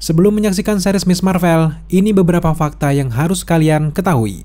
Sebelum menyaksikan series Miss Marvel, ini beberapa fakta yang harus kalian ketahui.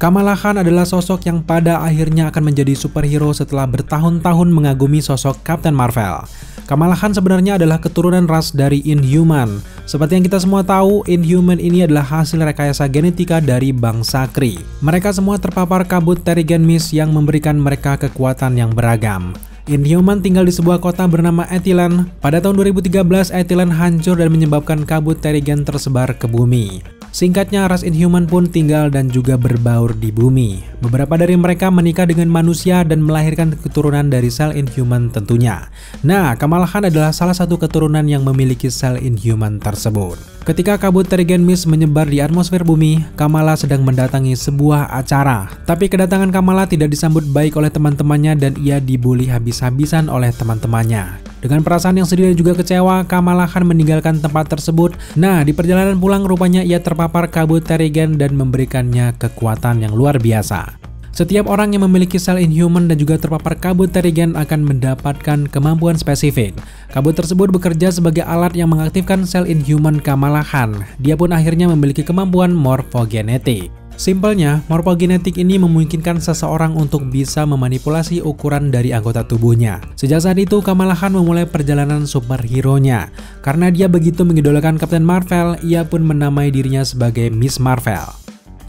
Kamala Khan adalah sosok yang pada akhirnya akan menjadi superhero setelah bertahun-tahun mengagumi sosok Captain Marvel. Kamala Khan sebenarnya adalah keturunan ras dari Inhuman. Seperti yang kita semua tahu, Inhuman ini adalah hasil rekayasa genetika dari bangsa Kree. Mereka semua terpapar kabut Terrigen Mist yang memberikan mereka kekuatan yang beragam. Inhuman tinggal di sebuah kota bernama Attilan. Pada tahun 2013, Attilan hancur dan menyebabkan kabut Terrigen tersebar ke bumi. Singkatnya, ras Inhuman pun tinggal dan juga berbaur di bumi. Beberapa dari mereka menikah dengan manusia dan melahirkan keturunan dari sel Inhuman tentunya. Nah, Kamala Khan adalah salah satu keturunan yang memiliki sel Inhuman tersebut. Ketika kabut Terrigen Mist menyebar di atmosfer bumi, Kamala sedang mendatangi sebuah acara. Tapi kedatangan Kamala tidak disambut baik oleh teman-temannya dan ia dibully habis-habisan oleh teman-temannya. Dengan perasaan yang sedih dan juga kecewa, Kamala Khan meninggalkan tempat tersebut. Nah, di perjalanan pulang rupanya ia terpapar kabut Terrigen dan memberikannya kekuatan yang luar biasa. Setiap orang yang memiliki sel Inhuman dan juga terpapar kabut Terrigen akan mendapatkan kemampuan spesifik. Kabut tersebut bekerja sebagai alat yang mengaktifkan sel Inhuman Kamala Khan. Dia pun akhirnya memiliki kemampuan morfogenetik. Simpelnya, morfogenetik ini memungkinkan seseorang untuk bisa memanipulasi ukuran dari anggota tubuhnya. Sejak saat itu, Kamala Khan memulai perjalanan superhero-nya. Karena dia begitu mengidolakan Captain Marvel, ia pun menamai dirinya sebagai Miss Marvel.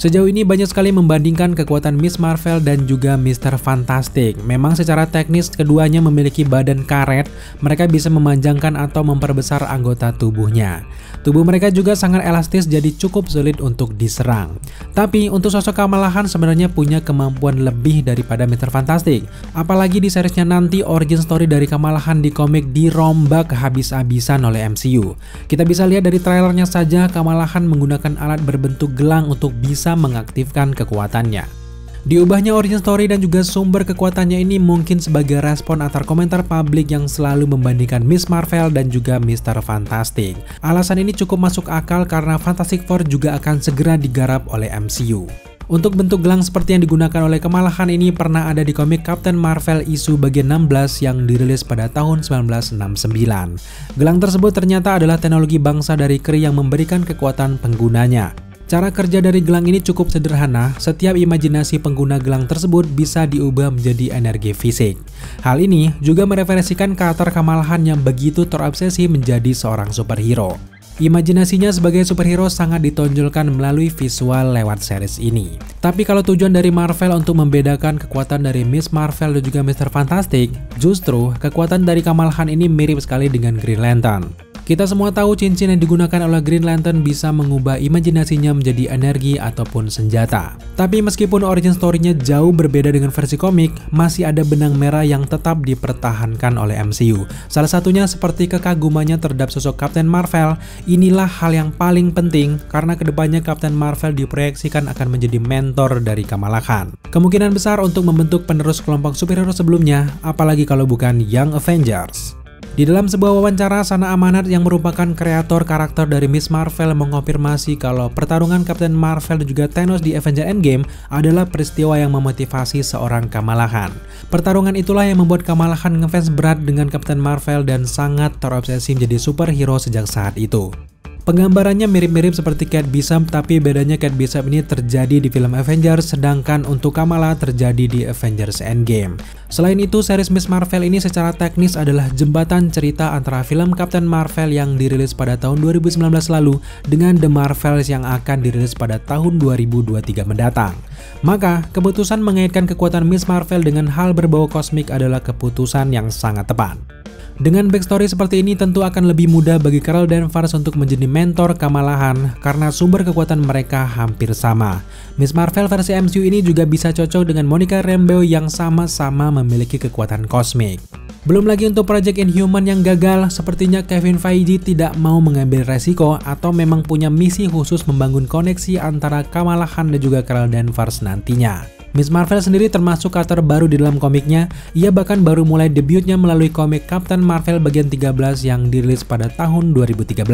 Sejauh ini banyak sekali membandingkan kekuatan Miss Marvel dan juga Mr. Fantastic. Memang secara teknis keduanya memiliki badan karet, mereka bisa memanjangkan atau memperbesar anggota tubuhnya. Tubuh mereka juga sangat elastis jadi cukup sulit untuk diserang. Tapi untuk sosok Kamala Khan sebenarnya punya kemampuan lebih daripada Mr. Fantastic. Apalagi di seriesnya nanti origin story dari Kamala Khan di komik dirombak habis-habisan oleh MCU. Kita bisa lihat dari trailernya saja Kamala Khan menggunakan alat berbentuk gelang untuk bisa mengaktifkan kekuatannya. Diubahnya origin story dan juga sumber kekuatannya ini mungkin sebagai respon antar komentar publik yang selalu membandingkan Miss Marvel dan juga Mr. Fantastic. Alasan ini cukup masuk akal karena Fantastic Four juga akan segera digarap oleh MCU. Untuk bentuk gelang seperti yang digunakan oleh Kamala Khan ini pernah ada di komik Captain Marvel issue bagian 16 yang dirilis pada tahun 1969. Gelang tersebut ternyata adalah teknologi bangsa dari Kree yang memberikan kekuatan penggunanya. Cara kerja dari gelang ini cukup sederhana, setiap imajinasi pengguna gelang tersebut bisa diubah menjadi energi fisik. Hal ini juga mereferensikan karakter Kamala Khan yang begitu terobsesi menjadi seorang superhero. Imajinasinya sebagai superhero sangat ditonjolkan melalui visual lewat series ini. Tapi kalau tujuan dari Marvel untuk membedakan kekuatan dari Miss Marvel dan juga Mr. Fantastic, justru kekuatan dari Kamala Khan ini mirip sekali dengan Green Lantern. Kita semua tahu cincin yang digunakan oleh Green Lantern bisa mengubah imajinasinya menjadi energi ataupun senjata. Tapi meskipun origin story-nya jauh berbeda dengan versi komik, masih ada benang merah yang tetap dipertahankan oleh MCU. Salah satunya seperti kekagumannya terhadap sosok Captain Marvel. Inilah hal yang paling penting karena kedepannya Captain Marvel diproyeksikan akan menjadi mentor dari Kamala Khan. Kemungkinan besar untuk membentuk penerus kelompok superhero sebelumnya, apalagi kalau bukan Young Avengers. Di dalam sebuah wawancara, Sana Amanat yang merupakan kreator karakter dari Miss Marvel mengonfirmasi kalau pertarungan Captain Marvel dan juga Thanos di Avengers Endgame adalah peristiwa yang memotivasi seorang Kamala Khan. Pertarungan itulah yang membuat Kamala Khan ngefans berat dengan Captain Marvel dan sangat terobsesi menjadi superhero sejak saat itu. Penggambarannya mirip-mirip seperti Kate Bishop, tapi bedanya Kate Bishop ini terjadi di film Avengers, sedangkan untuk Kamala terjadi di Avengers Endgame. Selain itu, series Miss Marvel ini secara teknis adalah jembatan cerita antara film Captain Marvel yang dirilis pada tahun 2019 lalu dengan The Marvels yang akan dirilis pada tahun 2023 mendatang. Maka, keputusan mengaitkan kekuatan Miss Marvel dengan hal berbau kosmik adalah keputusan yang sangat tepat. Dengan backstory seperti ini tentu akan lebih mudah bagi Carol Danvers untuk menjadi mentor Kamala Khan karena sumber kekuatan mereka hampir sama. Miss Marvel versi MCU ini juga bisa cocok dengan Monica Rambeau yang sama-sama memiliki kekuatan kosmik. Belum lagi untuk Project Inhuman yang gagal, sepertinya Kevin Feige tidak mau mengambil resiko atau memang punya misi khusus membangun koneksi antara Kamala Khan dan juga Carol Danvers nantinya. Miss Marvel sendiri termasuk karakter baru di dalam komiknya, ia bahkan baru mulai debutnya melalui komik Captain Marvel bagian 13 yang dirilis pada tahun 2013.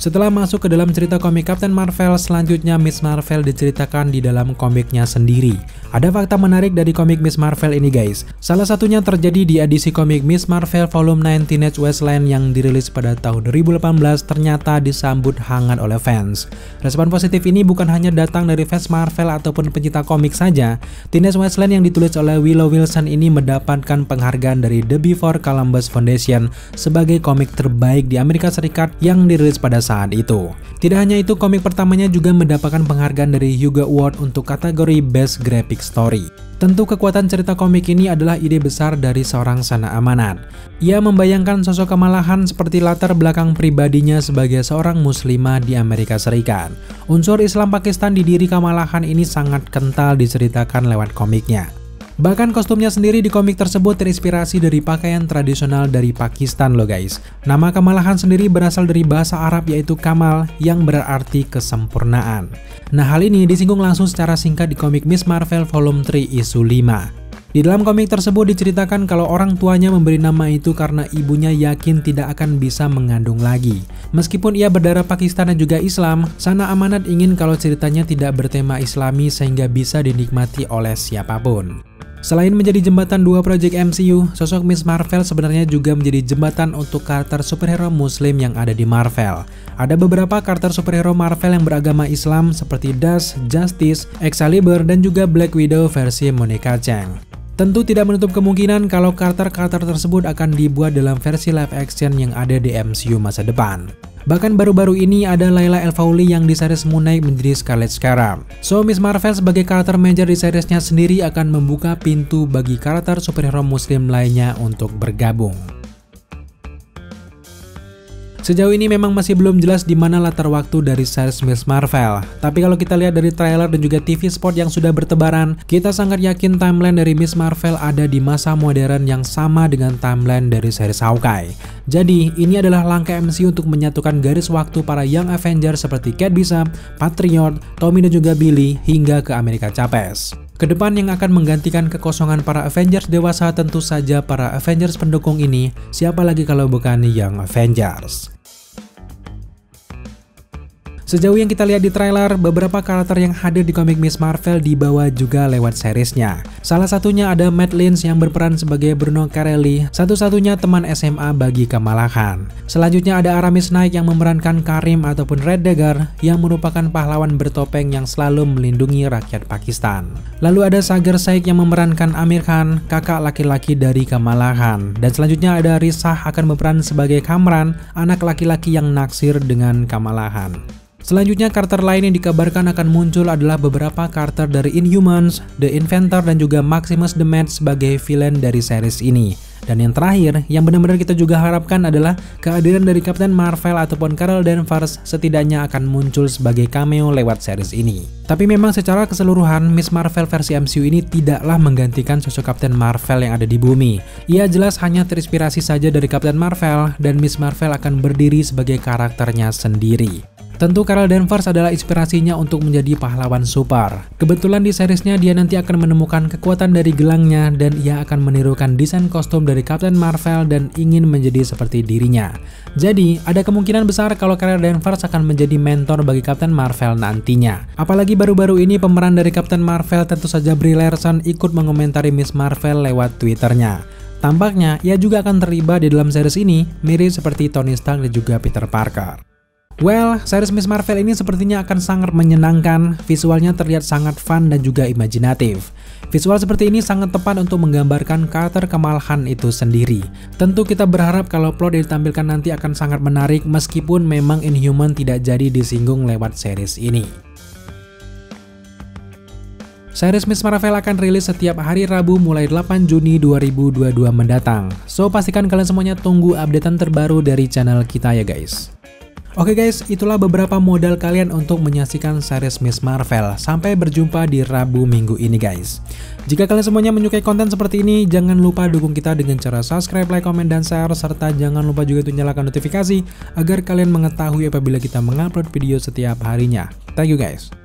Setelah masuk ke dalam cerita komik Captain Marvel, selanjutnya Miss Marvel diceritakan di dalam komiknya sendiri. Ada fakta menarik dari komik Miss Marvel ini guys. Salah satunya terjadi di edisi komik Miss Marvel Volume 9 Teenage Wasteland yang dirilis pada tahun 2018 ternyata disambut hangat oleh fans. Respon positif ini bukan hanya datang dari fans Marvel ataupun pencinta komik saja. Teenage Wasteland yang ditulis oleh Willow Wilson ini mendapatkan penghargaan dari The Before Columbus Foundation sebagai komik terbaik di Amerika Serikat yang dirilis pada saat itu. Tidak hanya itu, komik pertamanya juga mendapatkan penghargaan dari Hugo Award untuk kategori Best Graphic Story. Tentu kekuatan cerita komik ini adalah ide besar dari seorang Sana Amanat. Ia membayangkan sosok Kamala Khan seperti latar belakang pribadinya sebagai seorang muslimah di Amerika Serikat. Unsur Islam Pakistan di diri Kamala Khan ini sangat kental diceritakan lewat komiknya. Bahkan kostumnya sendiri di komik tersebut terinspirasi dari pakaian tradisional dari Pakistan loh guys. Nama Kamala Khan sendiri berasal dari bahasa Arab yaitu Kamal yang berarti kesempurnaan. Nah, hal ini disinggung langsung secara singkat di komik Miss Marvel Volume 3 Issue 5. Di dalam komik tersebut diceritakan kalau orang tuanya memberi nama itu karena ibunya yakin tidak akan bisa mengandung lagi. Meskipun ia berdarah Pakistan dan juga Islam, Sana Amanat ingin kalau ceritanya tidak bertema Islami sehingga bisa dinikmati oleh siapapun. Selain menjadi jembatan dua proyek MCU, sosok Miss Marvel sebenarnya juga menjadi jembatan untuk karakter superhero muslim yang ada di Marvel. Ada beberapa karakter superhero Marvel yang beragama Islam seperti Dash, Justice, Excalibur, dan juga Black Widow versi Monica Chang. Tentu tidak menutup kemungkinan kalau karakter-karakter tersebut akan dibuat dalam versi live action yang ada di MCU masa depan. Bahkan baru-baru ini ada Layla El-Faouly yang di series Moon Knight menjadi Scarlet Scarab. So, Miss Marvel sebagai karakter major di seriesnya sendiri akan membuka pintu bagi karakter superhero muslim lainnya untuk bergabung. Sejauh ini memang masih belum jelas di mana latar waktu dari series Miss Marvel. Tapi kalau kita lihat dari trailer dan juga TV spot yang sudah bertebaran, kita sangat yakin timeline dari Miss Marvel ada di masa modern yang sama dengan timeline dari series Hawkeye. Jadi, ini adalah langkah MCU untuk menyatukan garis waktu para Young Avengers seperti Kate Bishop, Patriot, Tommy dan juga Billy hingga ke Amerika Chavez. Kedepan yang akan menggantikan kekosongan para Avengers dewasa tentu saja para Avengers pendukung ini, siapa lagi kalau bukan Young Avengers. Sejauh yang kita lihat di trailer, beberapa karakter yang hadir di komik Miss Marvel dibawa juga lewat seriesnya. Salah satunya ada Matt Lynch yang berperan sebagai Bruno Carelli, satu-satunya teman SMA bagi Kamala Khan. Selanjutnya ada Aramis Knight yang memerankan Karim ataupun Red Dagger yang merupakan pahlawan bertopeng yang selalu melindungi rakyat Pakistan. Lalu ada Sagar Shaikh yang memerankan Amir Khan, kakak laki-laki dari Kamala Khan. Dan selanjutnya ada Rizah akan berperan sebagai Kamran, anak laki-laki yang naksir dengan Kamala Khan. Selanjutnya karakter lain yang dikabarkan akan muncul adalah beberapa karakter dari Inhumans, The Inventor dan juga Maximus the Mad sebagai villain dari series ini. Dan yang terakhir, yang benar-benar kita juga harapkan adalah kehadiran dari Captain Marvel ataupun Carol Danvers setidaknya akan muncul sebagai cameo lewat series ini. Tapi memang secara keseluruhan, Miss Marvel versi MCU ini tidaklah menggantikan sosok Captain Marvel yang ada di bumi. Ia jelas hanya terinspirasi saja dari Captain Marvel dan Miss Marvel akan berdiri sebagai karakternya sendiri. Tentu Carol Danvers adalah inspirasinya untuk menjadi pahlawan super. Kebetulan di seriesnya dia nanti akan menemukan kekuatan dari gelangnya dan ia akan menirukan desain kostum dari Captain Marvel dan ingin menjadi seperti dirinya. Jadi, ada kemungkinan besar kalau Carol Danvers akan menjadi mentor bagi Captain Marvel nantinya. Apalagi baru-baru ini pemeran dari Captain Marvel tentu saja Brie Larson ikut mengomentari Miss Marvel lewat Twitternya. Tampaknya ia juga akan terlibat di dalam series ini, mirip seperti Tony Stark dan juga Peter Parker. Well, series Miss Marvel ini sepertinya akan sangat menyenangkan, visualnya terlihat sangat fun dan juga imajinatif. Visual seperti ini sangat tepat untuk menggambarkan karakter Kamala Khan itu sendiri. Tentu kita berharap kalau plot yang ditampilkan nanti akan sangat menarik meskipun memang Inhuman tidak jadi disinggung lewat series ini. Series Miss Marvel akan rilis setiap hari Rabu mulai 8 Juni 2022 mendatang. So, pastikan kalian semuanya tunggu updatean terbaru dari channel kita ya guys. Oke guys, itulah beberapa modal kalian untuk menyaksikan series Miss Marvel. Sampai berjumpa di Rabu minggu ini guys. Jika kalian semuanya menyukai konten seperti ini, jangan lupa dukung kita dengan cara subscribe, like, komen, dan share. Serta jangan lupa juga untuk nyalakan notifikasi agar kalian mengetahui apabila kita mengupload video setiap harinya. Thank you guys.